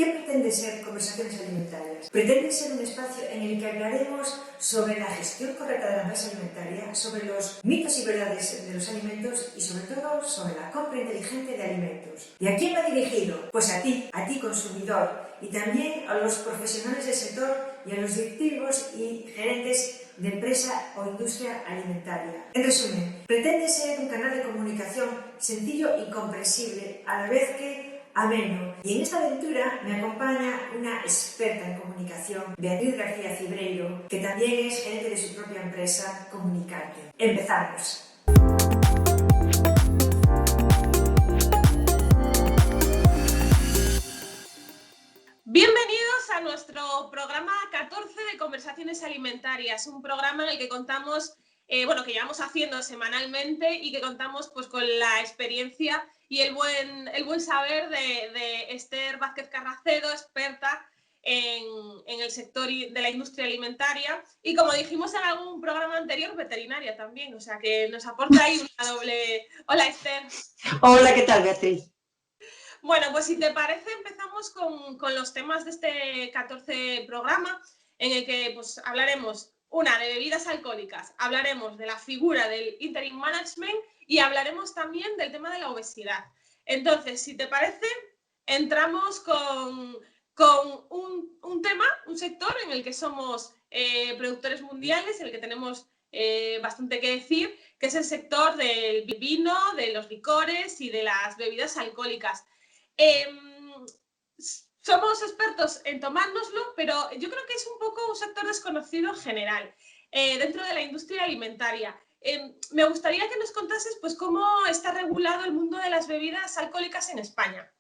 ¿Qué pretende ser Conversaciones Alimentarias? Pretende ser un espacio en el que hablaremos sobre la gestión correcta de la mesa alimentaria, sobre los mitos y verdades de los alimentos y sobre todo sobre la compra inteligente de alimentos. ¿Y a quién va dirigido? Pues a ti consumidor, y también a los profesionales del sector y a los directivos y gerentes de empresa o industria alimentaria. En resumen, pretende ser un canal de comunicación sencillo y comprensible, a la vez que ameno. Y en esta aventura me acompaña una experta en comunicación, Beatriz García Cibreiro, que también es gerente de su propia empresa, Comunicarte. ¡Empezamos! Bienvenidos a nuestro programa 14 de Conversaciones Alimentarias, un programa en el que contamos, que llevamos haciendo semanalmente y que contamos pues, con la experiencia y el buen saber de Esther Vázquez Carracedo, experta en el sector de la industria alimentaria y, como dijimos en algún programa anterior, veterinaria también, o sea que nos aporta ahí una doble... Hola, Esther. Hola, ¿qué tal, Beatriz? Bueno, pues si te parece empezamos con los temas de este 14 programa en el que pues, hablaremos de bebidas alcohólicas, hablaremos de la figura del interim management y hablaremos también del tema de la obesidad. Entonces, si te parece, entramos con un tema, un sector en el que somos productores mundiales, en el que tenemos bastante que decir, que es el sector del vino, de los licores y de las bebidas alcohólicas. Somos expertos en tomárnoslo, pero yo creo que es un poco un sector desconocido en general dentro de la industria alimentaria. Me gustaría que nos contases pues, cómo está regulado el mundo de las bebidas alcohólicas en España.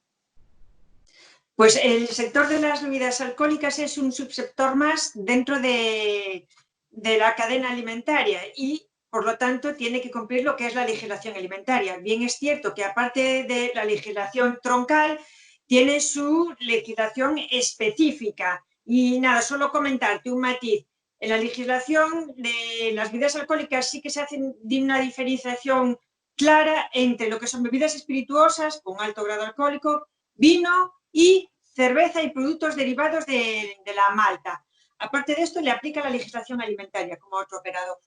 Pues el sector de las bebidas alcohólicas es un subsector más dentro de la cadena alimentaria y, por lo tanto, tiene que cumplir lo que es la legislación alimentaria. Bien es cierto que, aparte de la legislación troncal, tiene su legislación específica. Y nada, solo comentarte un matiz. En la legislación de las bebidas alcohólicas sí que se hace una diferenciación clara entre lo que son bebidas espirituosas con alto grado alcohólico, vino y cerveza y productos derivados de la malta. Aparte de esto, le aplica la legislación alimentaria como otro operador.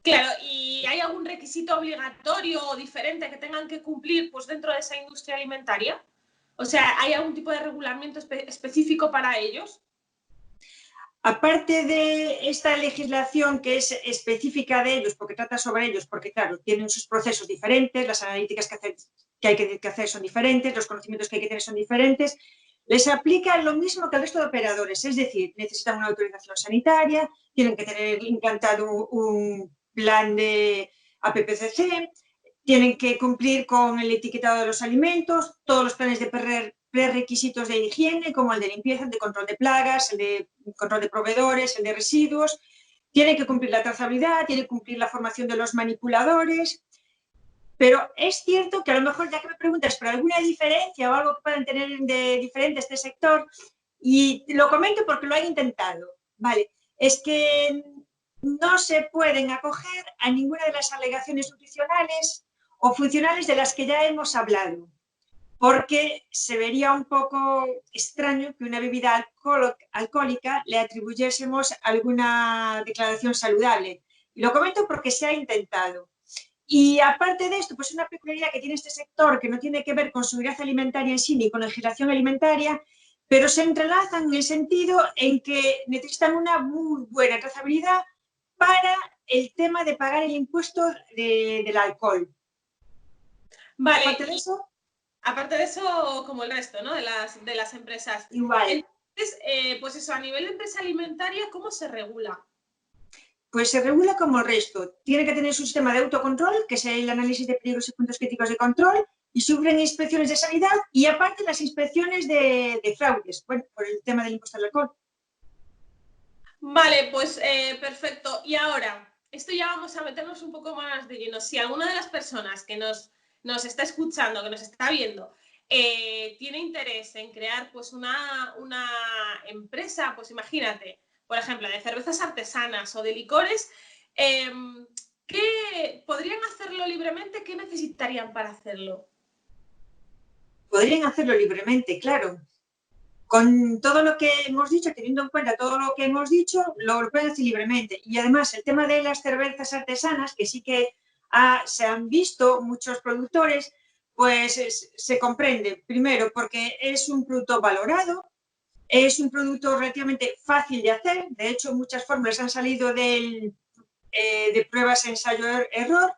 Claro, ¿y hay algún requisito obligatorio o diferente que tengan que cumplir pues, dentro de esa industria alimentaria? O sea, ¿hay algún tipo de regulamiento específico para ellos? Aparte de esta legislación que es específica de ellos, porque trata sobre ellos, porque claro, tienen sus procesos diferentes, las analíticas que hay que hacer son diferentes, los conocimientos que hay que tener son diferentes, les aplica lo mismo que al resto de operadores, es decir, necesitan una autorización sanitaria, tienen que tener implantado un plan de APPCC, tienen que cumplir con el etiquetado de los alimentos, todos los planes de prerequisitos de higiene, como el de limpieza, el de control de plagas, el de control de proveedores, el de residuos. Tiene que cumplir la trazabilidad, tiene que cumplir la formación de los manipuladores. Pero es cierto que a lo mejor, ya que me preguntas por alguna diferencia o algo que puedan tener de diferente este sector, y lo comento porque lo he intentado, ¿vale? Es que no se pueden acoger a ninguna de las alegaciones nutricionales o funcionales de las que ya hemos hablado, porque se vería un poco extraño que una bebida alcohólica le atribuyésemos alguna declaración saludable. Y lo comento porque se ha intentado. Y aparte de esto, pues una peculiaridad que tiene este sector, que no tiene que ver con seguridad alimentaria en sí ni con legislación alimentaria, pero se entrelazan en el sentido en que necesitan una muy buena trazabilidad para el tema de pagar el impuesto del alcohol. Vale. Aparte de eso, como el resto, ¿no? de las empresas. Igual. Entonces, pues eso, a nivel de empresa alimentaria, ¿cómo se regula? Pues se regula como el resto. Tiene que tener su sistema de autocontrol, que es el análisis de peligros y puntos críticos de control, y sufren inspecciones de sanidad y aparte las inspecciones de fraudes, bueno, por el tema del impuesto al alcohol. Vale, pues perfecto. Y ahora, esto ya vamos a meternos un poco más de lleno. Si alguna de las personas que nos está escuchando, que nos está viendo, tiene interés en crear pues una empresa, pues imagínate, por ejemplo, de cervezas artesanas o de licores, ¿qué podrían hacerlo libremente? ¿Qué necesitarían para hacerlo? Podrían hacerlo libremente, claro. Con todo lo que hemos dicho, teniendo en cuenta todo lo que hemos dicho, lo pueden hacer libremente. Y además, el tema de las cervezas artesanas, que sí que se han visto muchos productores, pues se comprende, primero, porque es un producto valorado, es un producto relativamente fácil de hacer. De hecho, muchas fórmulas han salido de pruebas ensayo-error,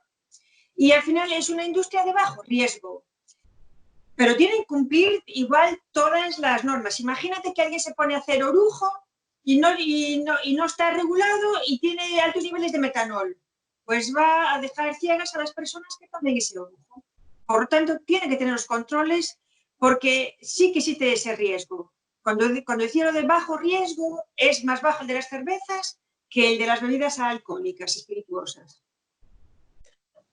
y al final es una industria de bajo riesgo. Pero tienen que cumplir igual todas las normas. Imagínate que alguien se pone a hacer orujo y no está regulado y tiene altos niveles de metanol. Pues va a dejar ciegas a las personas que tomen ese orujo. Por lo tanto, tiene que tener los controles, porque sí que existe ese riesgo. Cuando decía lo de bajo riesgo, es más bajo el de las cervezas que el de las bebidas alcohólicas, espirituosas.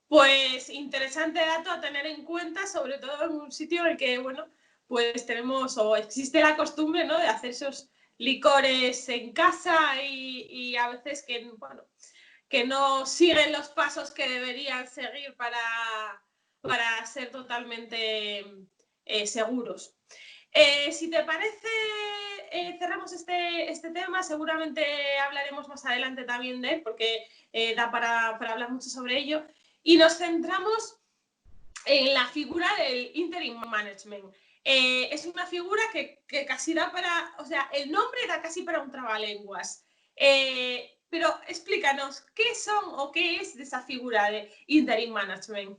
Pues interesante dato a tener en cuenta, sobre todo en un sitio en el que, bueno, pues tenemos o existe la costumbre, ¿no?, de hacer esos licores en casa y a veces que, bueno, que no siguen los pasos que deberían seguir para ser totalmente seguros. Si te parece, cerramos este tema. Seguramente hablaremos más adelante también de él, porque da para hablar mucho sobre ello. Y nos centramos en la figura del interim management. Es una figura que casi da para, o sea, el nombre da casi para un trabalenguas. Pero explícanos, ¿qué son o qué es esa figura de interim management?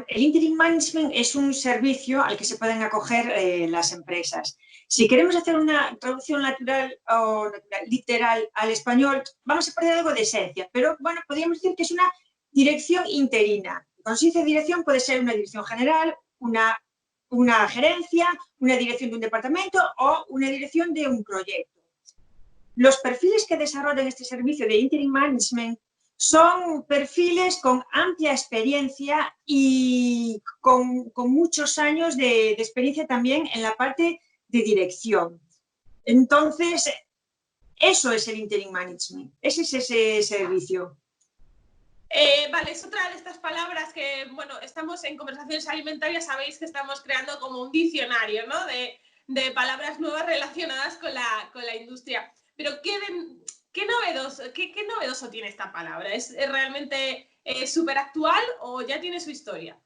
El interim management es un servicio al que se pueden acoger las empresas. Si queremos hacer una traducción literal al español, vamos a perder algo de esencia, pero bueno, podríamos decir que es una dirección interina. Cuando se dice dirección, puede ser una dirección general, una gerencia, una dirección de un departamento o una dirección de un proyecto. Los perfiles que desarrollan este servicio de interim management son perfiles con amplia experiencia y con muchos años de experiencia también en la parte de dirección. Entonces, eso es el interim management, ese es ese servicio. Vale, es otra de estas palabras que, bueno, estamos en Conversaciones Alimentarias, sabéis que estamos creando como un diccionario, ¿no?, de palabras nuevas relacionadas con la industria. Pero ¿qué novedoso tiene esta palabra? ¿Es realmente súper actual o ya tiene su historia?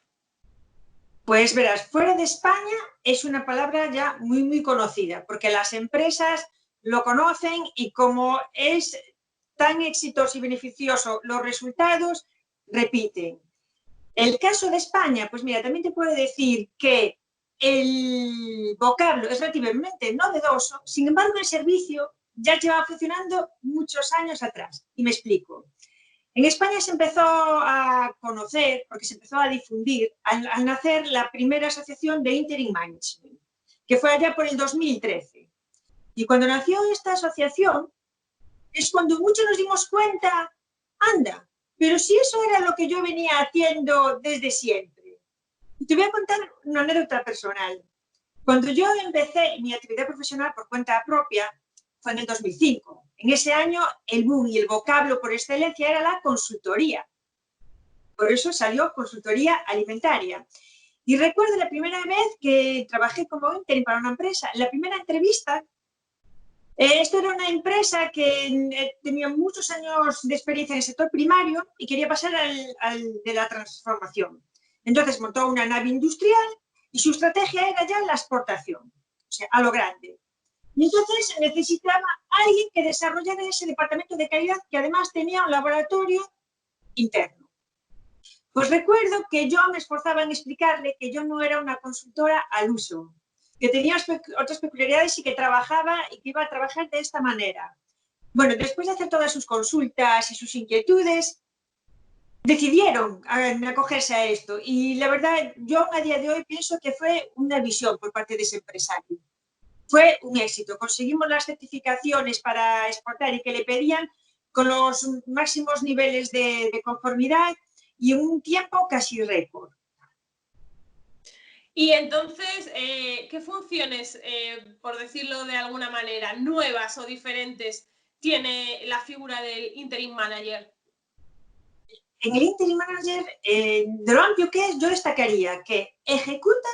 Pues verás, fuera de España es una palabra ya muy, muy conocida, porque las empresas lo conocen y como es tan exitoso y beneficioso los resultados, repiten. El caso de España, pues mira, también te puedo decir que el vocablo es relativamente novedoso, sin embargo el servicio ya lleva funcionando muchos años atrás. Y me explico. En España se empezó a conocer, porque se empezó a difundir, al nacer la primera asociación de Interim Management, que fue allá por el 2013. Y cuando nació esta asociación, es cuando muchos nos dimos cuenta, anda, pero si eso era lo que yo venía haciendo desde siempre. Y te voy a contar una anécdota personal. Cuando yo empecé mi actividad profesional por cuenta propia, fue en el 2005. En ese año el boom y el vocablo por excelencia era la consultoría. Por eso salió consultoría alimentaria. Y recuerdo la primera vez que trabajé como interim para una empresa, la primera entrevista, esto era una empresa que tenía muchos años de experiencia en el sector primario y quería pasar al de la transformación. Entonces montó una nave industrial y su estrategia era ya la exportación, o sea, a lo grande. Y entonces necesitaba a alguien que desarrollara ese departamento de calidad, que además tenía un laboratorio interno. Pues recuerdo que yo me esforzaba en explicarle que yo no era una consultora al uso, que tenía otras peculiaridades y que trabajaba y que iba a trabajar de esta manera. Bueno, después de hacer todas sus consultas y sus inquietudes, decidieron acogerse a esto. Y la verdad, yo a día de hoy pienso que fue una visión por parte de ese empresario. Fue un éxito. Conseguimos las certificaciones para exportar y que le pedían con los máximos niveles de conformidad y en un tiempo casi récord. Y entonces, ¿qué funciones, por decirlo de alguna manera, nuevas o diferentes tiene la figura del interim manager? En el interim manager, de lo amplio que es, yo destacaría que ejecuta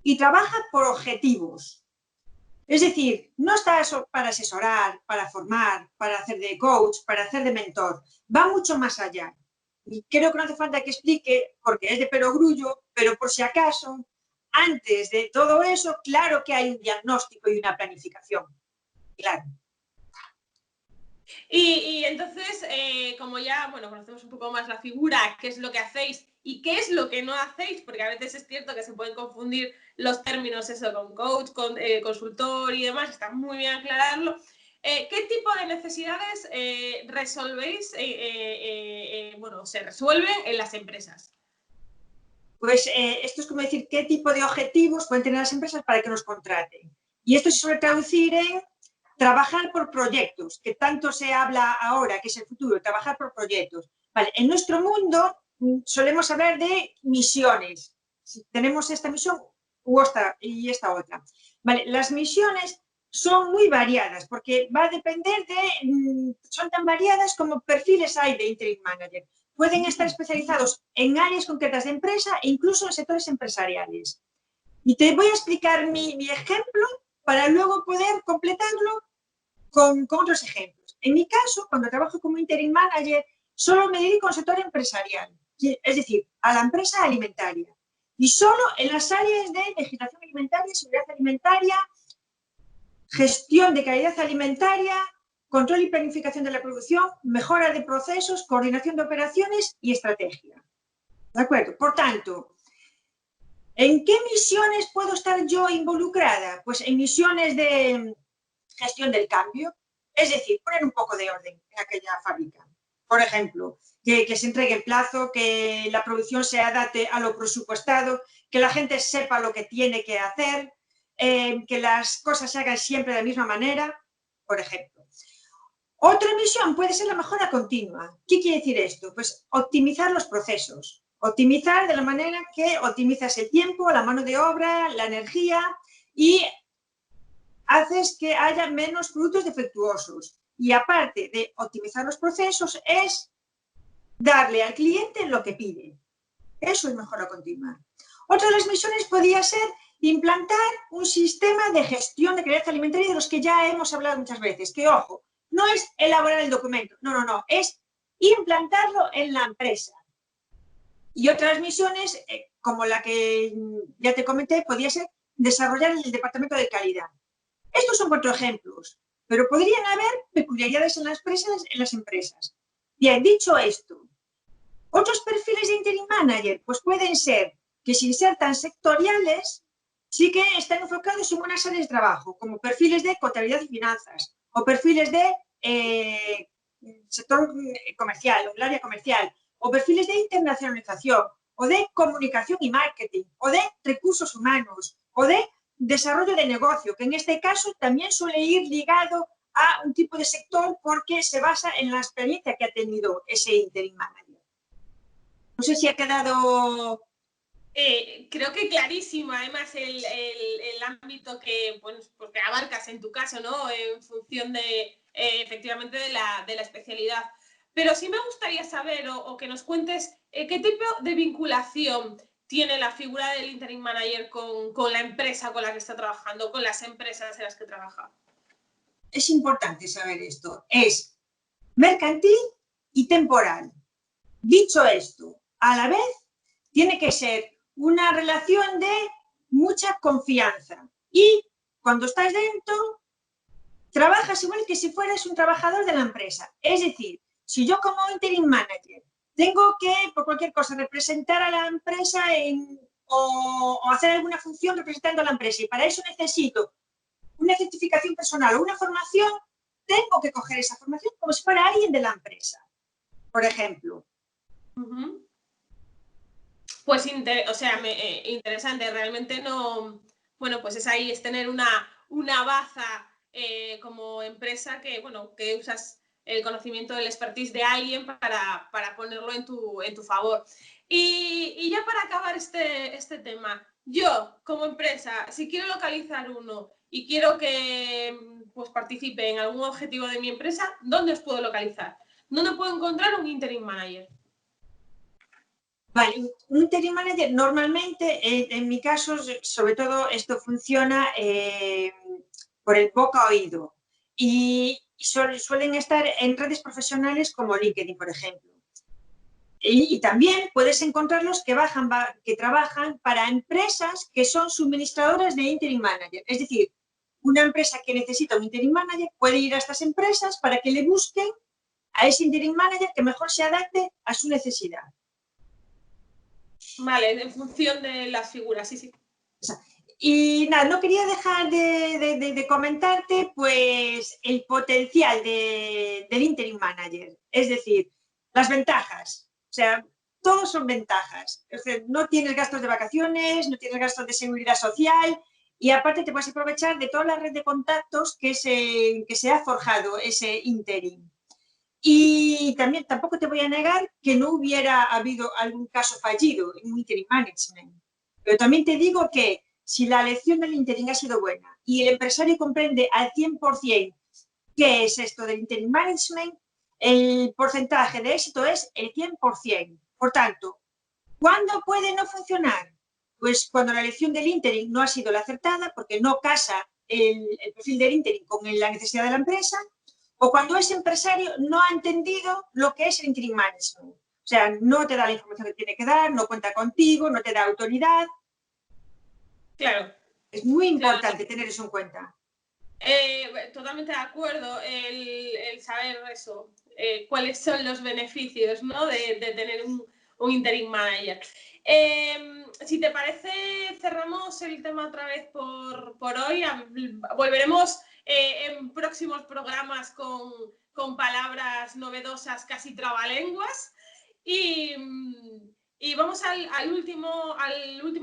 y trabaja por objetivos. Es decir, no está para asesorar, para formar, para hacer de coach, para hacer de mentor. Va mucho más allá. Y creo que no hace falta que explique, porque es de perogrullo, pero por si acaso, antes de todo eso, claro que hay un diagnóstico y una planificación. Claro. Y entonces, como ya, bueno, conocemos un poco más la figura, qué es lo que hacéis y qué es lo que no hacéis, porque a veces es cierto que se pueden confundir los términos, eso, con coach, con consultor y demás, está muy bien aclararlo. ¿Qué tipo de necesidades resolvéis, bueno, se resuelven en las empresas? Pues esto es como decir qué tipo de objetivos pueden tener las empresas para que nos contraten. Y esto se suele traducir en trabajar por proyectos, que tanto se habla ahora, que es el futuro, trabajar por proyectos. Vale, en nuestro mundo solemos hablar de misiones. Si tenemos esta misión y esta otra. Vale, las misiones son muy variadas, porque va a depender de, son tan variadas como perfiles hay de interim manager. Pueden estar especializados en áreas concretas de empresa e incluso en sectores empresariales. Y te voy a explicar mi ejemplo para luego poder completarlo con otros ejemplos. En mi caso, cuando trabajo como interim manager, solo me dedico al sector empresarial, es decir, a la empresa alimentaria. Y solo en las áreas de legislación alimentaria, seguridad alimentaria, gestión de calidad alimentaria, control y planificación de la producción, mejora de procesos, coordinación de operaciones y estrategia. ¿De acuerdo? Por tanto, ¿en qué misiones puedo estar yo involucrada? Pues en misiones de gestión del cambio, es decir, poner un poco de orden en aquella fábrica. Por ejemplo, que se entregue en plazo, que la producción se adapte a lo presupuestado, que la gente sepa lo que tiene que hacer, que las cosas se hagan siempre de la misma manera, por ejemplo. Otra misión puede ser la mejora continua. ¿Qué quiere decir esto? Pues optimizar los procesos. Optimizar de la manera que optimizas el tiempo, la mano de obra, la energía y haces que haya menos productos defectuosos. Y aparte de optimizar los procesos, es darle al cliente lo que pide. Eso es mejora continua. Otra de las misiones podría ser implantar un sistema de gestión de calidad alimentaria de los que ya hemos hablado muchas veces. Que, ojo, no es elaborar el documento, no, es implantarlo en la empresa. Y otras misiones, como la que ya te comenté, podría ser desarrollar el departamento de calidad. Estos son 4 ejemplos, pero podrían haber peculiaridades en las empresas. Bien, dicho esto, otros perfiles de interim manager pues pueden ser que sin ser tan sectoriales, sí que están enfocados en unas áreas de trabajo, como perfiles de contabilidad y finanzas, o perfiles de sector comercial, o el área comercial, o perfiles de internacionalización, o de comunicación y marketing, o de recursos humanos, o de desarrollo de negocio, que en este caso también suele ir ligado a un tipo de sector porque se basa en la experiencia que ha tenido ese interim manager. No sé si ha quedado... Creo que clarísimo, además, el ámbito que, pues, que abarcas en tu caso, ¿no? En función de, efectivamente, de la especialidad. Pero sí me gustaría saber o que nos cuentes qué tipo de vinculación tiene la figura del interim manager con la empresa con la que está trabajando, con las empresas en las que trabaja. Es importante saber esto. Es mercantil y temporal. Dicho esto, a la vez tiene que ser una relación de mucha confianza. Y cuando estás dentro, trabajas igual que si fueras un trabajador de la empresa. Es decir, si yo como interim manager tengo que, por cualquier cosa, representar a la empresa o hacer alguna función representando a la empresa, y para eso necesito una certificación personal o una formación, tengo que coger esa formación como si fuera alguien de la empresa, por ejemplo. Pues, interesante, realmente no... Bueno, pues es ahí, es tener una baza como empresa que, bueno, que usas el conocimiento del expertise de alguien para ponerlo en tu favor. Y ya para acabar este tema, yo como empresa, si quiero localizar uno y quiero que pues, participe en algún objetivo de mi empresa, ¿dónde os puedo localizar? ¿Dónde puedo encontrar un interim manager? Vale, un interim manager normalmente, en mi caso, sobre todo esto funciona por el boca a oído. Y suelen estar en redes profesionales como LinkedIn, por ejemplo. Y también puedes encontrarlos que trabajan para empresas que son suministradoras de interim manager. Es decir, una empresa que necesita un interim manager puede ir a estas empresas para que le busquen a ese interim manager que mejor se adapte a su necesidad. Vale, en función de las figuras, sí, sí. Y nada, no quería dejar de comentarte pues el potencial del interim manager, es decir, las ventajas. O sea, todos son ventajas. O sea, no tienes gastos de vacaciones, no tienes gastos de seguridad social y aparte te puedes aprovechar de toda la red de contactos que se ha forjado ese interim. Y también tampoco te voy a negar que no hubiera habido algún caso fallido en un interim management. Pero también te digo que si la elección del interim ha sido buena y el empresario comprende al 100% qué es esto del interim management, el porcentaje de éxito es el 100%. Por tanto, ¿cuándo puede no funcionar? Pues cuando la elección del interim no ha sido la acertada porque no casa el perfil del interim con la necesidad de la empresa, o cuando ese empresario no ha entendido lo que es el interim management. O sea, no te da la información que tiene que dar, no cuenta contigo, no te da autoridad. Claro. Es muy importante tener eso en cuenta. Totalmente de acuerdo, el saber eso, cuáles son los beneficios, ¿no? de tener un interim manager. Si te parece, cerramos el tema otra vez por hoy. Volveremos en próximos programas con palabras novedosas, casi trabalenguas. Y vamos al último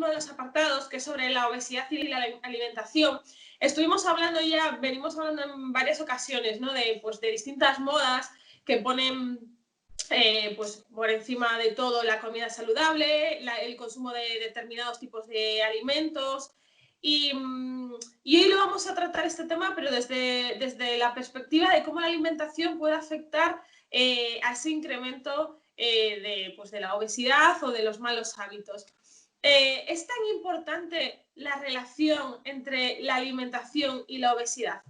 de los apartados, que es sobre la obesidad y la alimentación. Venimos hablando en varias ocasiones, ¿no? de distintas modas que ponen pues por encima de todo la comida saludable, el consumo de determinados tipos de alimentos. Y hoy lo vamos a tratar este tema, pero desde la perspectiva de cómo la alimentación puede afectar a ese incremento de la obesidad o de los malos hábitos. ¿Es tan importante la relación entre la alimentación y la obesidad?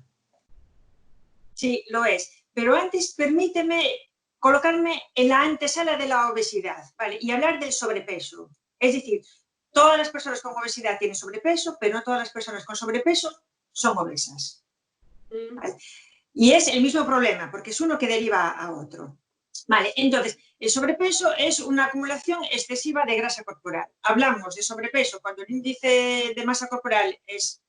Sí, lo es. Pero antes permíteme colocarme en la antesala de la obesidad, ¿vale? Y hablar del sobrepeso. Es decir, todas las personas con obesidad tienen sobrepeso, pero no todas las personas con sobrepeso son obesas. ¿Vale? Y es el mismo problema, porque es uno que deriva a otro. Vale, entonces, el sobrepeso es una acumulación excesiva de grasa corporal. Hablamos de sobrepeso cuando el índice de masa corporal es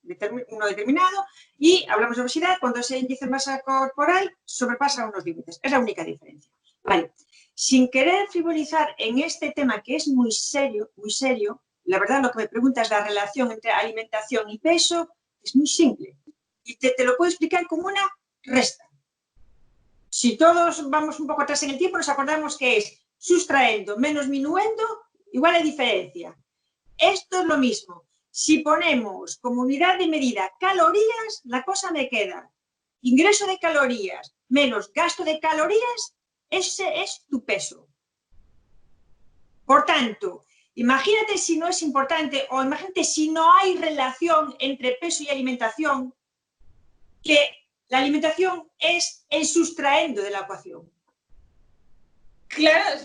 uno determinado y hablamos de obesidad cuando ese índice de masa corporal sobrepasa unos límites. Es la única diferencia. Vale, sin querer frivolizar en este tema que es muy serio, la verdad lo que me preguntas, la relación entre alimentación y peso, es muy simple. Y te lo puedo explicar como una resta. Si todos vamos un poco atrás en el tiempo, nos acordamos que es sustraendo menos minuendo igual a diferencia. Esto es lo mismo. Si ponemos como unidad de medida calorías, la cosa me queda. Ingreso de calorías menos gasto de calorías, ese es tu peso. Por tanto, imagínate si no es importante o imagínate si no hay relación entre peso y alimentación, que la alimentación es el sustraendo de la ecuación. Claro,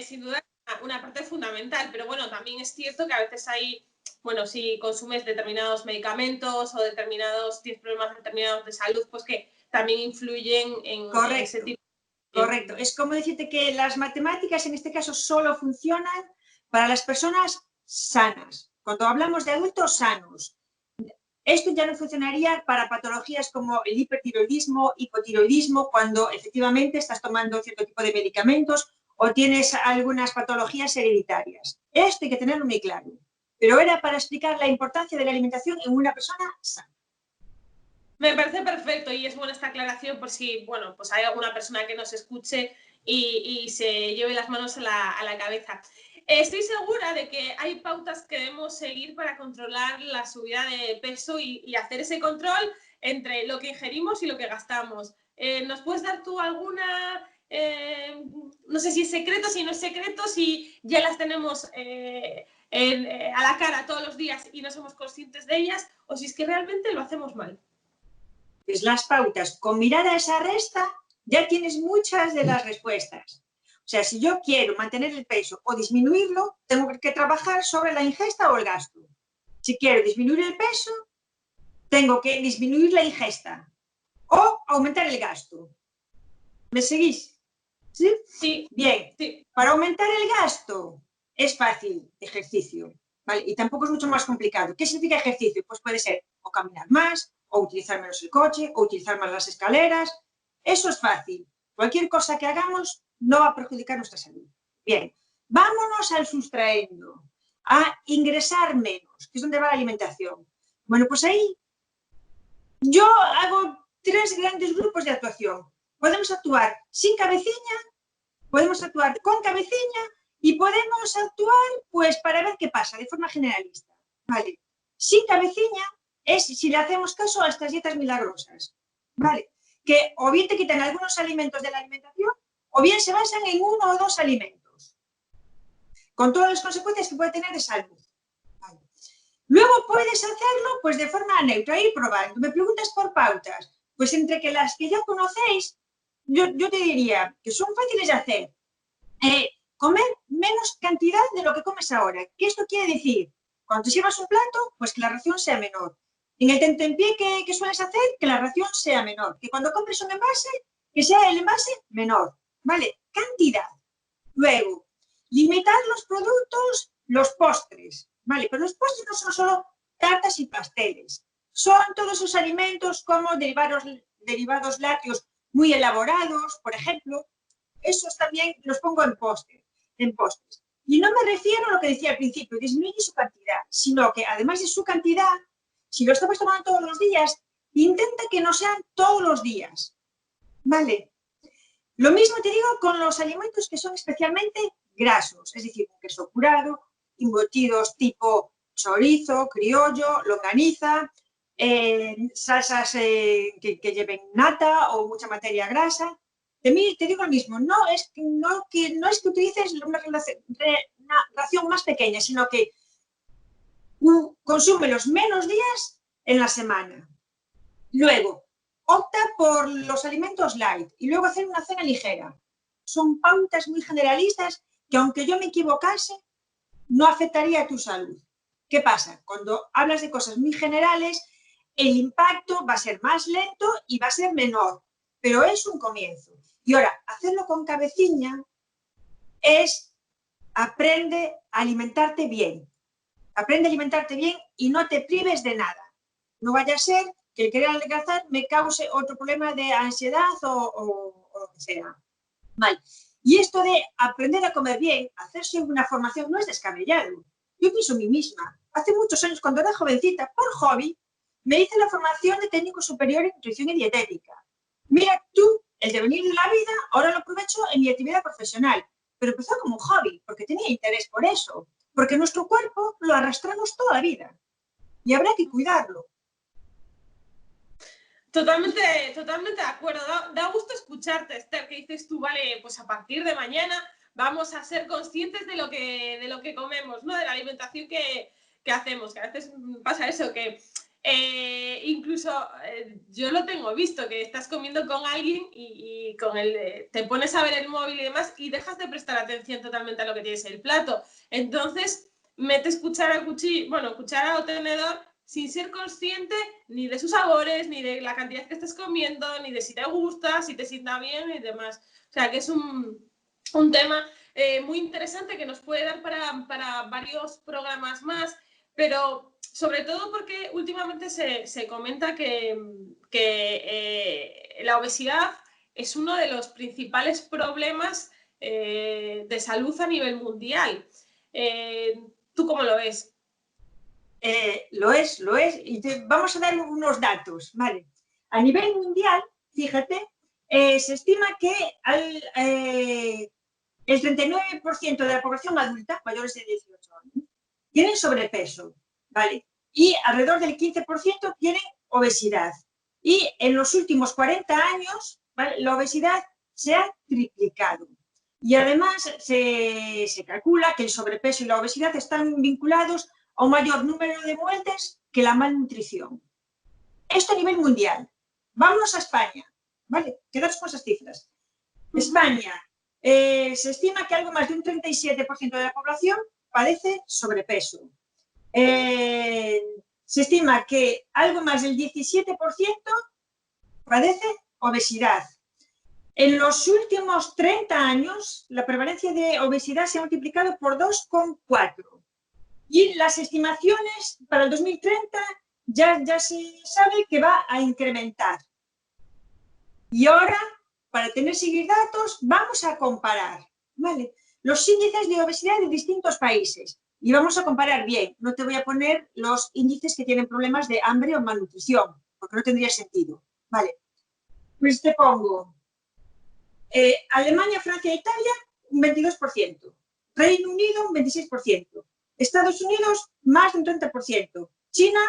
sin duda una parte fundamental, pero bueno, también es cierto que a veces hay, bueno, si consumes determinados medicamentos o tienes problemas determinados de salud, pues que también influyen en ese tipo. Correcto. Es como decirte que las matemáticas en este caso solo funcionan para las personas sanas. Cuando hablamos de adultos sanos, esto ya no funcionaría para patologías como el hipertiroidismo, hipotiroidismo, cuando efectivamente estás tomando cierto tipo de medicamentos o tienes algunas patologías hereditarias. Esto hay que tenerlo muy claro. Pero era para explicar la importancia de la alimentación en una persona sana. Me parece perfecto y es buena esta aclaración por si, bueno, pues hay alguna persona que nos escuche y se lleve las manos a la cabeza. Estoy segura de que hay pautas que debemos seguir para controlar la subida de peso y hacer ese control entre lo que ingerimos y lo que gastamos. ¿Nos puedes dar tú alguna, no sé si es secreto, si no es secreto, si ya las tenemos a la cara todos los días y no somos conscientes de ellas, o si es que realmente lo hacemos mal? Pues las pautas, con mirar a esa resta, ya tienes muchas de las respuestas. O sea, si yo quiero mantener el peso o disminuirlo, tengo que trabajar sobre la ingesta o el gasto. Si quiero disminuir el peso, tengo que disminuir la ingesta o aumentar el gasto. ¿Me seguís? ¿Sí? Sí. Bien. Sí. Para aumentar el gasto es fácil, ejercicio, ¿vale? Y tampoco es mucho más complicado. ¿Qué significa ejercicio? Pues puede ser o caminar más, o utilizar menos el coche, o utilizar más las escaleras. Eso es fácil. Cualquier cosa que hagamos no va a perjudicar nuestra salud. Bien, vámonos al sustraendo, a ingresar menos, que es donde va la alimentación. Bueno, pues ahí yo hago 3 grandes grupos de actuación. Podemos actuar sin cabecilla, podemos actuar con cabecilla y podemos actuar pues para ver qué pasa, de forma generalista. Vale. Sin cabecilla es si le hacemos caso a estas dietas milagrosas. Vale. Que o bien te quitan algunos alimentos de la alimentación o bien se basan en 1 o 2 alimentos. Con todas las consecuencias que puede tener de salud. Vale. Luego puedes hacerlo pues de forma neutra, ir probando. Me preguntas por pautas. Pues entre que las que ya conocéis, yo te diría que son fáciles de hacer. Comer menos cantidad de lo que comes ahora. ¿Qué esto quiere decir? Cuando te sirvas un plato, pues que la ración sea menor. En el tentempié que sueles hacer, que la ración sea menor. Que cuando compres un envase, que sea el envase menor. ¿Vale? Cantidad. Luego, limitar los productos, los postres. ¿Vale? Pero los postres no son solo tartas y pasteles. Son todos esos alimentos como derivados lácteos muy elaborados, por ejemplo. Esos también los pongo en postres. Y no me refiero a lo que decía al principio, disminuye su cantidad, sino que además de su cantidad, si lo estamos tomando todos los días, intenta que no sean todos los días. ¿Vale? Lo mismo te digo con los alimentos que son especialmente grasos, es decir, queso curado, embutidos tipo chorizo, criollo, longaniza, salsas que lleven nata o mucha materia grasa. De mí te digo lo mismo, no es que utilices una ración más pequeña, sino que consume los menos días en la semana. Luego, opta por los alimentos light y luego hacer una cena ligera. Son pautas muy generalistas que aunque yo me equivocase, no afectaría a tu salud. ¿Qué pasa? Cuando hablas de cosas muy generales, el impacto va a ser más lento y va a ser menor, pero es un comienzo. Y ahora, hacerlo con cabecilla es aprende a alimentarte bien. Aprende a alimentarte bien y no te prives de nada. No vaya a ser que el querer adelgazar me cause otro problema de ansiedad o lo que sea. Vale. Y esto de aprender a comer bien, hacerse una formación, no es descabellado. Yo pienso en mí misma. Hace muchos años, cuando era jovencita, por hobby, me hice la formación de técnico superior en nutrición y dietética. Mira tú, el devenir de la vida, ahora lo aprovecho en mi actividad profesional. Pero empezó como un hobby, porque tenía interés por eso. Porque nuestro cuerpo lo arrastramos toda la vida. Y habrá que cuidarlo. Totalmente de acuerdo. Da gusto escucharte, Esther, que dices tú, vale, pues a partir de mañana vamos a ser conscientes de lo que comemos, ¿no? De la alimentación que hacemos, que a veces pasa eso, que incluso yo lo tengo visto, que estás comiendo con alguien y con te pones a ver el móvil y demás y dejas de prestar atención totalmente a lo que tienes en el plato. Entonces, metes cuchara o tenedor sin ser consciente ni de sus sabores, ni de la cantidad que estés comiendo, ni de si te gusta, si te sienta bien y demás. O sea, que es un tema muy interesante que nos puede dar para varios programas más, pero sobre todo porque últimamente se comenta que la obesidad es uno de los principales problemas de salud a nivel mundial. ¿Tú cómo lo ves? Lo es. Y vamos a dar unos datos, ¿vale? A nivel mundial, fíjate, se estima que el 39% de la población adulta, mayores de 18 años, tienen sobrepeso, ¿vale? Y alrededor del 15% tienen obesidad. Y en los últimos 40 años, ¿vale?, la obesidad se ha triplicado. Y además se calcula que el sobrepeso y la obesidad están vinculados a un mayor número de muertes que la malnutrición. Esto a nivel mundial. Vámonos a España, ¿vale? Quedaos con esas cifras. España, se estima que algo más de un 37% de la población padece sobrepeso. Se estima que algo más del 17% padece obesidad. En los últimos 30 años, la prevalencia de obesidad se ha multiplicado por 2,4. Y las estimaciones para el 2030 ya se sabe que va a incrementar. Y ahora, para tener seguir datos, vamos a comparar, ¿vale?, los índices de obesidad de distintos países. Y vamos a comparar bien. No te voy a poner los índices que tienen problemas de hambre o malnutrición, porque no tendría sentido. Vale. Pues te pongo Alemania, Francia e Italia, un 22%. Reino Unido, un 26%. Estados Unidos, más de un 30%. China,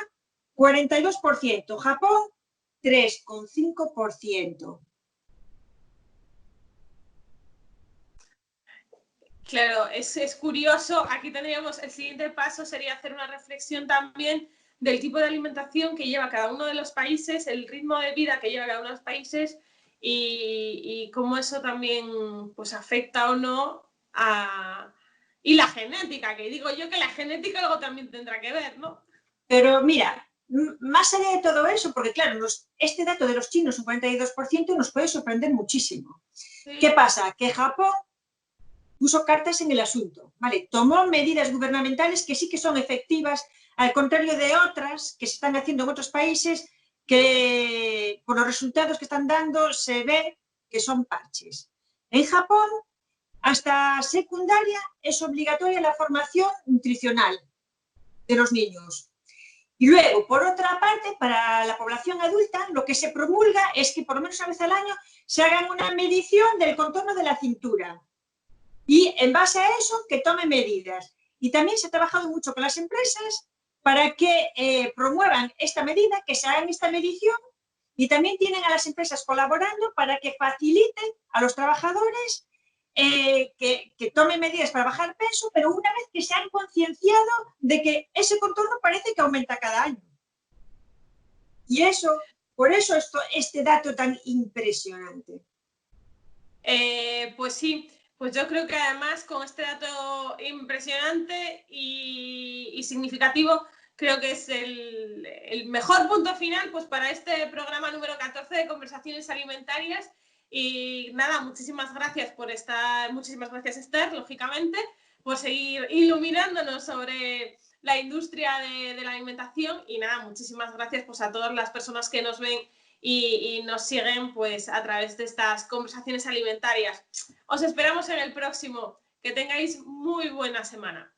42%. Japón, 3,5%. Claro, es curioso. Aquí tendríamos, el siguiente paso sería hacer una reflexión también del tipo de alimentación que lleva cada uno de los países, el ritmo de vida que lleva cada uno de los países y cómo eso también pues, afecta o no a... Y la genética, que digo yo que la genética algo también tendrá que ver, ¿no? Pero mira, más allá de todo eso, porque claro, este dato de los chinos, un 42%, nos puede sorprender muchísimo. Sí. ¿Qué pasa? Que Japón puso cartas en el asunto, ¿vale? Tomó medidas gubernamentales que sí que son efectivas, al contrario de otras que se están haciendo en otros países que por los resultados que están dando se ve que son parches. En Japón, hasta secundaria, es obligatoria la formación nutricional de los niños. Y luego, por otra parte, para la población adulta, lo que se promulga es que por lo menos una vez al año se hagan una medición del contorno de la cintura. Y en base a eso, que tome medidas. Y también se ha trabajado mucho con las empresas para que promuevan esta medida, que se hagan esta medición, y también tienen a las empresas colaborando para que faciliten a los trabajadores que tomen medidas para bajar peso, pero una vez que se han concienciado de que ese contorno parece que aumenta cada año. Y eso, por eso este dato tan impresionante. Pues sí. Pues yo creo que además con este dato impresionante y significativo, creo que es el mejor punto final pues, para este programa número 14 de Conversaciones Alimentarias. Y nada, muchísimas gracias por estar, muchísimas gracias Esther, lógicamente, por seguir iluminándonos sobre la industria de la alimentación. Y nada, muchísimas gracias pues, a todas las personas que nos ven y nos siguen pues, a través de estas conversaciones alimentarias. Os esperamos en el próximo. Que tengáis muy buena semana.